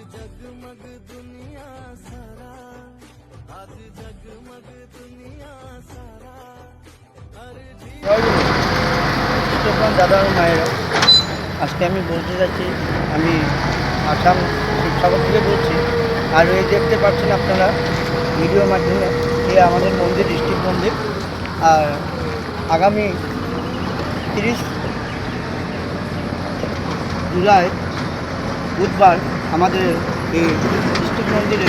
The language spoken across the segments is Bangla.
जगमग दुनिया सारा, आज जगमग दुनिया सारा, हर দাদা ও মায়েরা, আজকে আমি বলতে যাচ্ছি, আমি আসাম শিবসাগর থেকে বলছি। আর এই দেখতে পাচ্ছেন আপনারা ভিডিওর মাধ্যমে, এই আমাদের মন্দির, ডিস্ট্রিক্ট মন্দির। আর আগামী 30 জুলাই বুধবার আমাদের এই ডিস্ট্রিক্ট মন্দিরে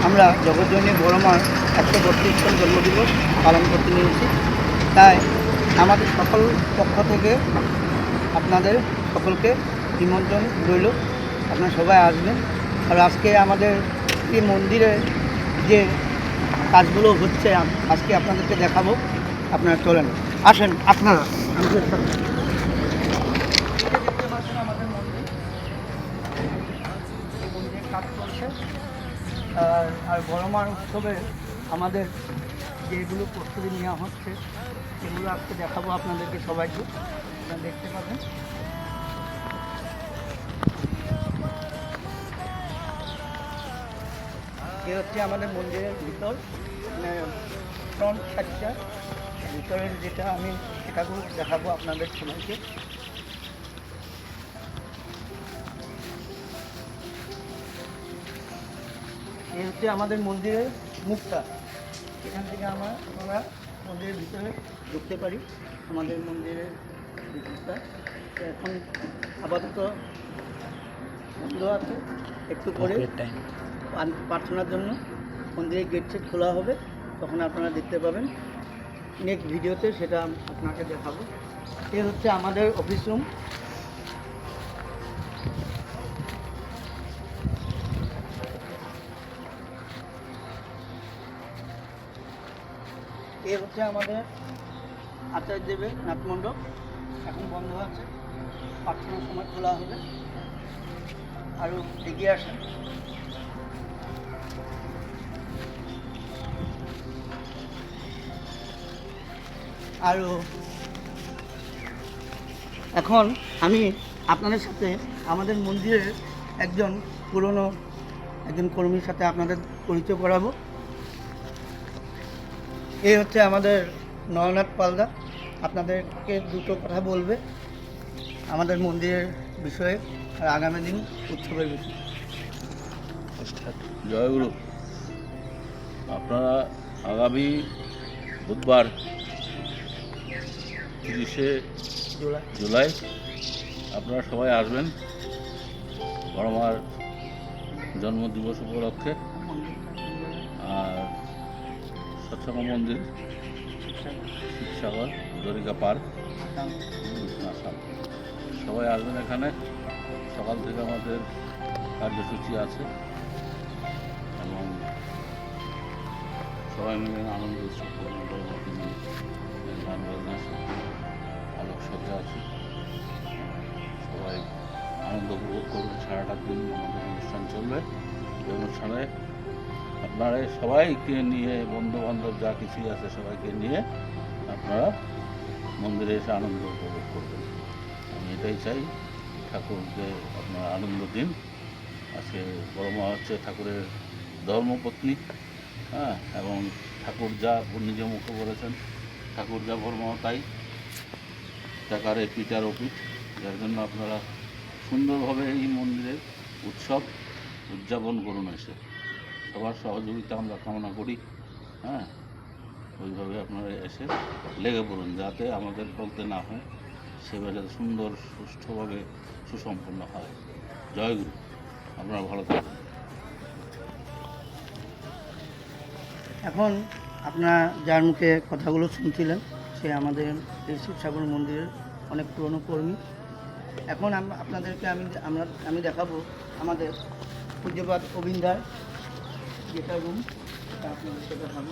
আমরা জগৎজননী বড় মার 132তম জন্মদিবস পালন করতে নিয়েছি। তাই আমাদের সকল পক্ষ থেকে আপনাদের সকলকে নিমন্ত্রণ রইল, আপনারা সবাই আসবেন। আর আজকে আমাদের এই মন্দিরে যে কাজগুলো হচ্ছে আজকে আপনাদেরকে দেখাবো, আপনারা চলেন, আসেন আপনারা। আমাদের মন্দির, এই মন্দিরে কাজ চলছে। আর বড় মার উৎসবে আমাদের যেগুলো প্রস্তুতি নেওয়া হচ্ছে সেগুলো আজকে দেখাবো আপনাদেরকে, সবাইকে আপনারা দেখতে পাবেন। এ হচ্ছে আমাদের মন্দিরের ভিতর, মানে ফ্রন্ট সাইডটা, ভিতরের যেটা আমি সেটাগুলো দেখাবো আপনাদের সবাইকে। এই হচ্ছে আমাদের মন্দিরের মুখটা, এখান থেকে আমরা মন্দিরের ভিতরে ঢুকতে পারি। আমাদের মন্দিরের ভিতরটা এখন আপাতত বন্ধ আছে, একটু করে প্রার্থনার জন্য মন্দিরের গেট খোলা হবে, তখন আপনারা দেখতে পাবেন। নেক্সট ভিডিওতে সেটা আপনাকে দেখাবো। এ হচ্ছে আমাদের অফিস রুম। এ হচ্ছে আমাদের আচার্যদেবের নাটমণ্ডপ, এখন বন্ধ আছে, প্রার্থনার সময় খোলা হবে। আরও এগিয়ে আসেন। আরও এখন আমি আপনাদের সাথে আমাদের মন্দিরের একজন পুরনো কর্মীর সাথে আপনাদের পরিচয় করাবো। এই হচ্ছে আমাদের নরনাথ পালদা, আপনাদেরকে দুটো কথা বলবে আমাদের মন্দিরের বিষয়ে আর আগামী দিন উৎসবের বিষয়ে। জয়গুরু। আপনারা আগামী বুধবার 30শে জুলাই আপনারা সবাই আসবেন বড় মার জন্মদিবস উপলক্ষে। আর সৎসঙ্গ মন্দির, শিবসাগর, দ্বারিকা পার্ক, আসাম, সবাই আসবেন এখানে। সকাল থেকে আমাদের কার্যসূচি আছে এবং সবাই মিলে আনন্দ উৎসব করবেন। গান বাজনা, আলোকসজ্জা আছে, সবাই আনন্দ উপভোগ করবেন। সারাটা দিন আমাদের অনুষ্ঠান চলবে। এই অনুষ্ঠানে আপনারা সবাইকে নিয়ে, বন্ধু বান্ধব যা কিছুই আছে সবাইকে নিয়ে আপনারা মন্দিরে এসে আনন্দ উপভোগ করবেন। আমি এটাই চাই, ঠাকুরকে আপনার আনন্দ দিন। আজকে বড় মা হচ্ছে ঠাকুরের ধর্মপত্নী, হ্যাঁ, এবং ঠাকুর যা নিজ মুখে বলেছেন, ঠাকুর যা বর্ম তাই, টাকারে পিটার অপিট। যার জন্য আপনারা সুন্দরভাবে এই মন্দিরের উৎসব উদযাপন করুন। এসে সবার সহযোগিতা আমরা কামনা করি, হ্যাঁ, ওইভাবে আপনারা এসে লেগে পড়ুন, যাতে আমাদের বলতে না হয়, সেভাবে যাতে সুন্দর সুষ্ঠুভাবে সুসম্পন্ন হয়। জয়গুরু। আপনারা ভালো থাকবেন। এখন আপনারা যার মুখে কথাগুলো শুনছিলেন সে আমাদের এই শিবসাগর মন্দিরের অনেক পুরনো কর্মী। এখন আপনাদেরকে আমি দেখাবো আমাদের পূজ্যপাদ অবিন্দার যেটা রুম, সেটা আপনাদেরকে দেখাবো।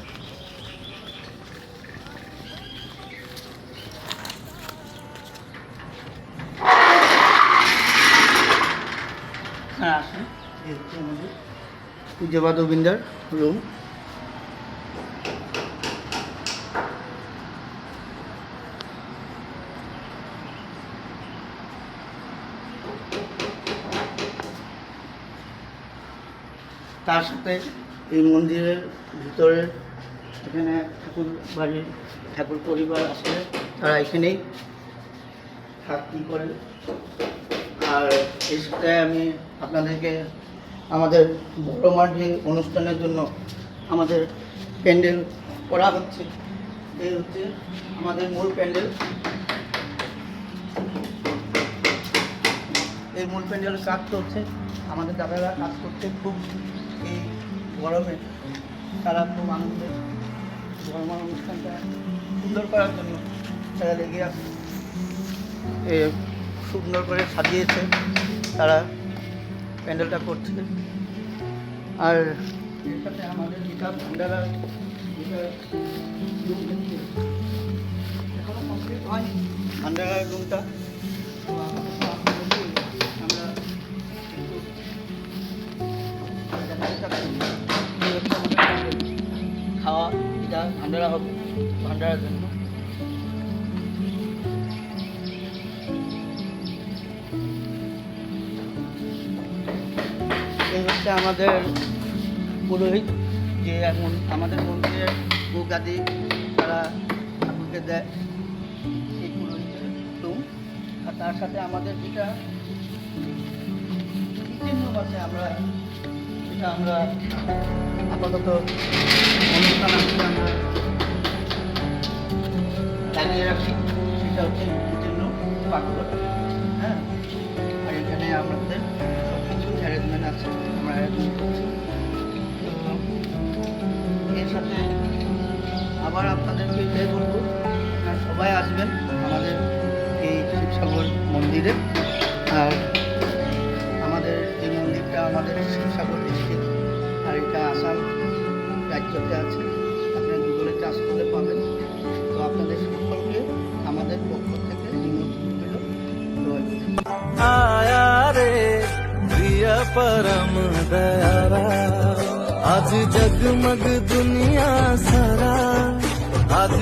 হ্যাঁ, আসুন। এই হচ্ছে আমাদের পূজ্যপাদ অবিন্দার রুম। তার সাথে এই মন্দিরের ভিতরে এখানে ঠাকুর বাড়ির ঠাকুর পরিবার আছে, তারা এখানেই থাকি করে। আর এর সাথে আমি আপনাদেরকে আমাদের বড় মাঠে অনুষ্ঠানের জন্য আমাদের প্যান্ডেল করা হচ্ছে। এই হচ্ছে আমাদের মূল প্যান্ডেল। এই মূল প্যান্ডেলের কাজ চলছে, আমাদের দাদারা কাজ করতে খুব এই গরমে তারা খুব আনন্দে ধর্ম অনুষ্ঠানটা সুন্দর করার জন্য তারা লেগে আছে। সুন্দর করে সাজিয়েছে, তারা প্যান্ডেলটা করছে। আর এর সাথে আমাদের যেটা ভান্ডারা এখনো কমপ্লিট হয়নি, ভান্ডারার রুমটা আমরা খাওয়া এটা ভান্ডারা হবে, ভান্ডারার জন্য। এই হচ্ছে আমাদের পুরোহিত, যে এখন আমাদের মন্দিরের গাদি তারা ঠাকুরকে দেয়, এই পুরোহিতের রুম। আর তার সাথে আমাদের যেটা কিচেন রুম আছে, আমরা আপাতত অনুষ্ঠান আসলে আমরা লাগিয়ে রাখি, সেটা হচ্ছে কিচেন রুম, পাকঘর। হ্যাঁ, আর এখানে আমাদের সব কিছু অ্যারেঞ্জমেন্ট আছে, আমরা অ্যারেঞ্জমেন্ট করছি। এর সাথে আবার আপনাদেরকে এটাই বলবো, আপনারা সবাই আসবেন আমাদের এই শিবসাগর মন্দিরে। আর আমাদের এই মন্দিরটা আমাদের শিবসাগর ডিস্ট্রিক্ট, আর এটা আসাম রাজ্যতে আছে, আপনারা গুগলে চার্জ করলে পাবেন। তো আপনাদের সকলকে আমাদের পক্ষ থেকে নিমন্ত্রণ রইল। आया रे प्रिया परम दयारा, आज जगमग दुनिया सारा, आज